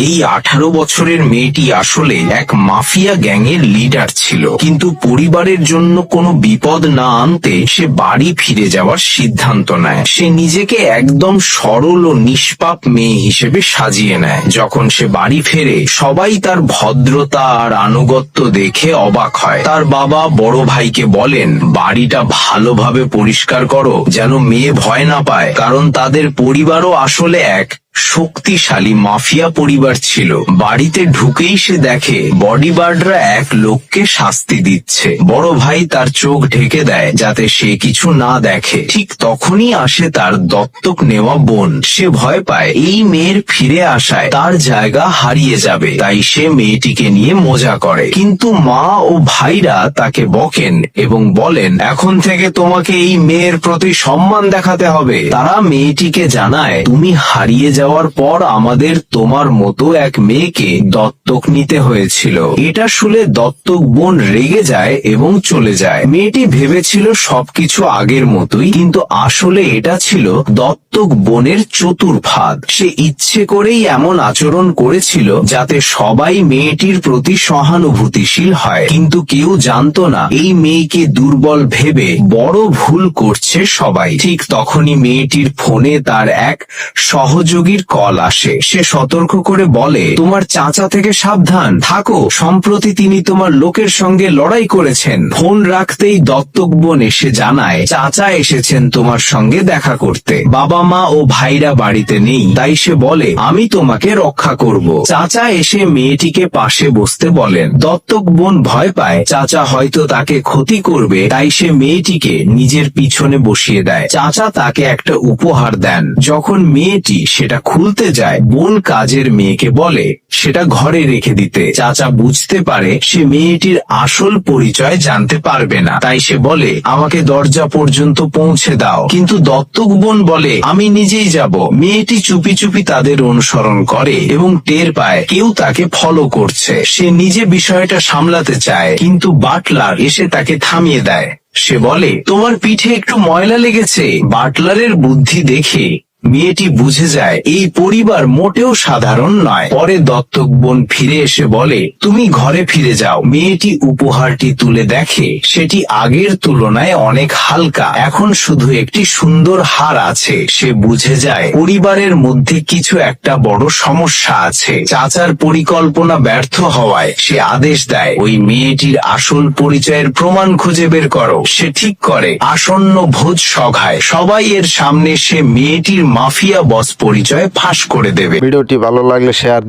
এই 18 বছরের মেয়েটি আসলে এক মাফিয়া গ্যাংয়ের লিডার ছিল, কিন্তু পরিবারের জন্য কোনো বিপদ না আনতে সে বাড়ি ফিরে যাওয়ার সিদ্ধান্ত নেয়। সে নিজেকে একদম সরল ও নিষ্পাপ মেয়ে হিসেবে সাজিয়ে নেয়। যখন সে বাড়ি ফেরে সবাই তার ভদ্রতা আর আনুগত্য দেখে অবাক হয়। তার বাবা বড় ভাইকে বলেন, বাড়িটা ভালোভাবে পরিষ্কার করো যেন মেয়ে ভয় না পায়, কারণ তাদের পরিবারও আসলে এক শক্তিশালী মাফিয়া পরিবার ছিল। বাড়িতে ঢুকেই সে দেখে বডিগার্ডরা এক লোককে শাস্তি দিচ্ছে। বড় ভাই তার চোখ ঢেকে দেয় যাতে সে কিছু না দেখে। ঠিক তখনই আসে তার দত্তক নেওয়া বোন। সে ভয় পায় এই মেয়ের ফিরে আসায় তার জায়গা হারিয়ে যাবে, তাই সে মেয়েটিকে নিয়ে মজা করে। কিন্তু মা ও ভাইরা তাকে বকেন এবং বলেন, এখন থেকে তোমাকে এই মেয়ের প্রতি সম্মান দেখাতে হবে। তারা মেয়েটিকে জানায়, তুমি হারিয়ে যাওয়ার পর আমাদের তোমার মতো এক মেয়েকে দত্তক নিতে হয়েছিল। এটা শুনে দত্তক বোন রেগে যায় এবং চলে যায়। মেয়েটি ভেবেছিল সবকিছু আগের মতোই, কিন্তু আসলে এটা ছিল দত্তক বোনের চতুর্ফাদ। সে ইচ্ছে করেই এমন আচরণ করেছিল যাতে সবাই মেয়েটির প্রতি সহানুভূতিশীল হয়, কিন্তু কেউ জানতো না এই মেয়েকে দুর্বল ভেবে বড় ভুল করছে সবাই। ঠিক তখনই মেয়েটির ফোনে তার এক সহযোগীর কল আসে। সে সতর্ক করে বলে, তোমার চাচা থেকে সাবধান থাকো, সম্প্রতি তিনি তোমার লোকের সঙ্গে লড়াই করেছেন। ফোন রাখতেই দত্তক বোন এসে জানায়, চাচা এসেছেন তোমার সঙ্গে দেখা করতে। বাবা মা ও ভাইরা বাড়িতে নেই, তাই সে বলে, আমি তোমাকে রক্ষা করব। চাচা এসে মেয়েটিকে পাশে বসতে বলেন। দত্তক বোন ভয় পায় চাচা হয়তো তাকে ক্ষতি করবে, তাই সে মেয়েটিকে নিজের পিছনে বসিয়ে দেয়। চাচা তাকে একটা উপহার দেন। যখন মেয়েটি সেটা খুলতে যায়, বোন কাজের মেয়েকে বলে সেটা ঘরে রেখে দিতে। চাচা বুঝতে পারে সে মেয়েটির আসল পরিচয় জানতে পারবে না, তাই সে বলে, আমাকে দরজা পর্যন্ত পৌঁছে দাও। কিন্তু দত্তক বোন বলে, আমি নিজেই যাব। মেয়েটি চুপি চুপি তাদের অনুসরণ করে এবং টের পায় কেউ তাকে ফলো করছে। সে নিজে বিষয়টা সামলাতে চায়, কিন্তু বাটলার এসে তাকে থামিয়ে দেয়। সে বলে, তোমার পিঠে একটু ময়লা লেগেছে। বাটলারের বুদ্ধি দেখে মেয়েটি বুঝে যায় এই পরিবার মোটেও সাধারণ নয়। পরে দত্তক বোন ফিরে এসে বলে, তুমি ঘরে ফিরে যাও। মেয়েটি উপহারটি তুলে দেখে সেটি আগের তুলনায় অনেক হালকা। এখন শুধু একটি সুন্দর হার আছে। সে বুঝে যায় পরিবারের মধ্যে কিছু একটা বড় সমস্যা আছে। চাচার পরিকল্পনা ব্যর্থ হওয়ায় সে আদেশ দেয়, ওই মেয়েটির আসল পরিচয়ের প্রমাণ খুঁজে বের করো। সে ঠিক করে আসন্ন ভোজ সভায় সবাই এর সামনে সে মেয়েটির মাফিয়া বস পরিচয় ফাঁস করে দেবে। ভিডিওটি ভালো লাগলে শেয়ার